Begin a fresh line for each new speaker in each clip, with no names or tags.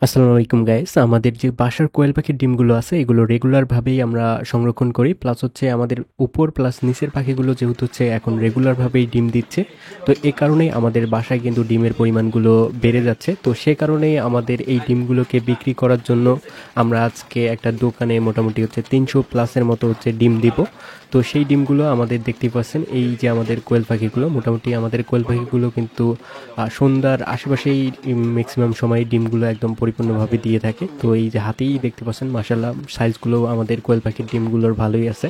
আসসালামু আলাইকুম গাইস, আমাদের যে বাসার কোয়েল পাখির ডিমগুলো আছে এগুলো রেগুলারভাবেই আমরা সংরক্ষণ করি। প্লাস হচ্ছে আমাদের উপর প্লাস নিচের পাখিগুলো যেহেতু হচ্ছে এখন রেগুলারভাবেই ডিম দিচ্ছে, তো এ কারণেই আমাদের বাসায় কিন্তু ডিমের পরিমাণগুলো বেড়ে যাচ্ছে। তো সে কারণেই আমাদের এই ডিমগুলোকে বিক্রি করার জন্য আমরা আজকে একটা দোকানে মোটামুটি হচ্ছে 300 প্লাসের মতো হচ্ছে ডিম দিব। তো সেই ডিমগুলো আমাদের দেখতেই পাচ্ছেন, এই যে আমাদের কোয়েল পাখিগুলো, মোটামুটি আমাদের কোয়েল পাখিগুলো কিন্তু সন্ধ্যার আশেপাশেই ম্যাক্সিমাম সময় ডিমগুলো একদম পরিপূর্ণভাবে দিয়ে থাকে। তো এই যে হাতেই দেখতে পাচ্ছেন মাশাআল্লাহ সাইজগুলো আমাদের কোয়েল পাখির ডিমগুলোর ভালোই আছে।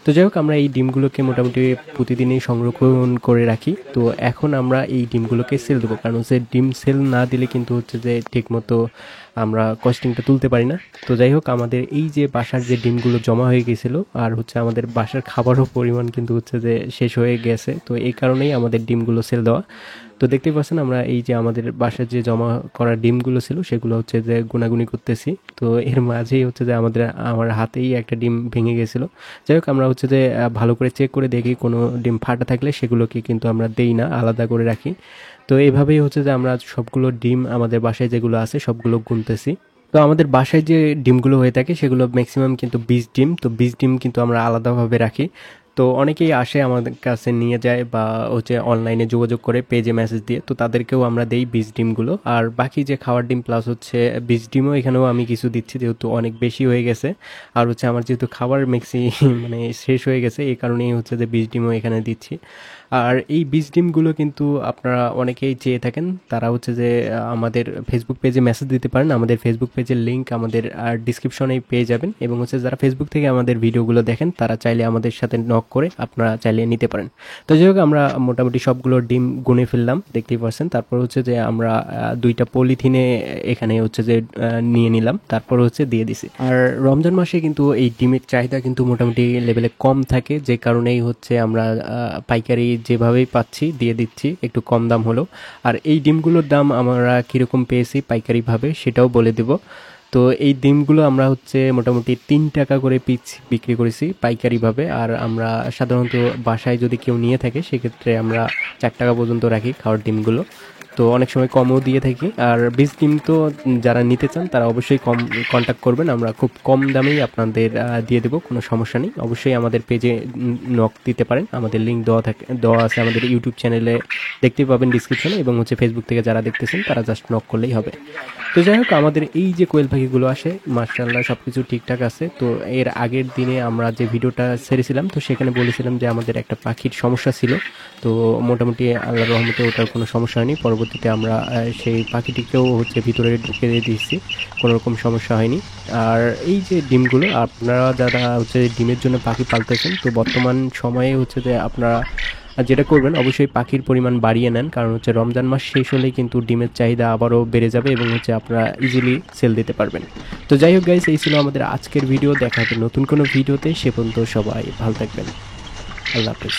তো যাই হোক, আমরা এই ডিমগুলোকে মোটামুটি প্রতিদিনই সংরক্ষণ করে রাখি। তো এখন আমরা এই ডিমগুলোকে সেল দেবো, কারণ হচ্ছে ডিম সেল না দিলে কিন্তু হচ্ছে যে ঠিকমতো আমরা কস্টিংটা তুলতে পারি না। তো যাই হোক, আমাদের এই যে বাসার যে ডিমগুলো জমা হয়ে গেছিলো আর হচ্ছে আমাদের বাসার খাবারও পরিমাণ কিন্তু হচ্ছে যে শেষ হয়ে গেছে, তো এই কারণেই আমাদের ডিমগুলো সেল দেওয়া। তো দেখতেই পাচ্ছেন আমরা এই যে আমাদের বাসায় যে জমা করা ডিমগুলো ছিল সেগুলো হচ্ছে যে গুনাগুনি করতেছি। তো এর মাঝেই হচ্ছে যে আমার হাতেই একটা ডিম ভেঙে গেছিলো। যাই হোক, আমরা হচ্ছে যে ভালো করে চেক করে দেখি, কোনো ডিম ফাটা থাকলে সেগুলোকে কিন্তু আমরা দেই না, আলাদা করে রাখি। তো এভাবেই হচ্ছে যে আমরা সবগুলো ডিম আমাদের বাসায় যেগুলো আছে সবগুলো গুনতেছি। তো আমাদের বাসায় যে ডিমগুলো হয়ে থাকে সেগুলো ম্যাক্সিমাম কিন্তু বীজ ডিম, তো বীজ ডিম কিন্তু আমরা আলাদাভাবে রাখি। তো অনেকেই আসে আমাদের কাছে নিয়ে যায় বা হচ্ছে অনলাইনে যোগাযোগ করে পেজে মেসেজ দিয়ে, তো তাদেরকেও আমরা দেই বীজ ডিমগুলো। আর বাকি যে খাওয়ার ডিম প্লাস হচ্ছে বীজ ডিমও এখানেও আমি কিছু দিচ্ছি, যেহেতু অনেক বেশি হয়ে গেছে। আর হচ্ছে আমার যেহেতু খাবার মানে শেষ হয়ে গেছে, এই কারণেই হচ্ছে যে বীজ ডিমও এখানে দিচ্ছি। আর এই বীজ ডিমগুলো কিন্তু আপনারা অনেকেই চেয়ে থাকেন, তারা হচ্ছে যে আমাদের ফেসবুক পেজে মেসেজ দিতে পারেন। আমাদের ফেসবুক পেজের লিঙ্ক আমাদের ডিসক্রিপশনেই পেয়ে যাবেন, এবং হচ্ছে যারা ফেসবুক থেকে আমাদের ভিডিওগুলো দেখেন তারা চাইলে আমাদের সাথে নক করে আপনারা চাইলে নিতে পারেন। তো যাই হোক, আমরা মোটামুটি সবগুলো ডিম গুনে ফেললাম, দেখতেই পাচ্ছেন। তারপর হচ্ছে যে আমরা দুইটা পলিথিনে এখানে হচ্ছে যে নিয়ে নিলাম, তারপর হচ্ছে দিয়ে দিছি। আর রমজান মাসে কিন্তু এই ডিমের চাহিদা কিন্তু মোটামুটি লেভেলে কম থাকে, যে কারণেই হচ্ছে আমরা পাইকারি যেভাবেই পাচ্ছি দিয়ে দিচ্ছি, একটু কম দাম হলো। আর এই ডিমগুলোর দাম আমরা কীরকম পেয়েছি পাইকারিভাবে সেটাও বলে দেব। তো এই ডিমগুলো আমরা হচ্ছে মোটামুটি 3 টাকা করে পিস বিক্রি করেছি পাইকারিভাবে। আর আমরা সাধারণত বাসায় যদি কেউ নিয়ে থাকে সেক্ষেত্রে আমরা 4 টাকা পর্যন্ত রাখি খাওয়ার ডিমগুলো। তো অনেক সময় কমও দিয়ে থাকি। আর বীজ ডিম তো যারা নিতে চান তারা অবশ্যই কন্ট্যাক্ট করবেন, আমরা খুব কম দামেই আপনাদের দিয়ে দেবো, কোনো সমস্যা নেই। অবশ্যই আমাদের পেজে নক দিতে পারেন, আমাদের লিঙ্ক দেওয়া আছে আমাদের ইউটিউব চ্যানেলে, দেখতে পাবেন ডিসক্রিপশনে, এবং হচ্ছে ফেসবুক থেকে যারা দেখতেছেন তারা জাস্ট নক করলেই হবে। তো যাই হোক, আমাদের এই যে কোয়েল পাখিগুলো আসে মাশাআল্লাহ সব কিছু ঠিকঠাক আছে। তো এর আগের দিনে আমরা যে ভিডিওটা ছেড়েছিলাম, তো সেখানে বলেছিলাম যে আমাদের একটা পাখির সমস্যা ছিল। তো মোটামুটি আল্লাহর রহমতে ওটার কোনো সমস্যা হয়নি। পরবর্তীতে আমরা সেই পাখিটিকেও হচ্ছে ভিতরে ঢুকে দিয়েছি, কোনো রকম সমস্যা হয়নি। আর এই যে ডিমগুলো, আপনারা যারা হচ্ছে ডিমের জন্য পাখি পালতেছেন, তো বর্তমান সময়ে হচ্ছে যে আপনারা যেটা করবেন অবশ্যই পাখির পরিমাণ বাড়িয়ে নেন, কারণ হচ্ছে রমজান মাস শেষ হলেই কিন্তু ডিমের চাহিদা আবারও বেড়ে যাবে, এবং হচ্ছে আপনারা ইজিলি সেল দিতে পারবেন। তো যাই হোক গাইস, এই ছিল আমাদের আজকের ভিডিও। দেখা হবে নতুন কোনো ভিডিওতে, সে পর্যন্ত সবাই ভালো থাকবেন। আল্লাহ হাফেজ।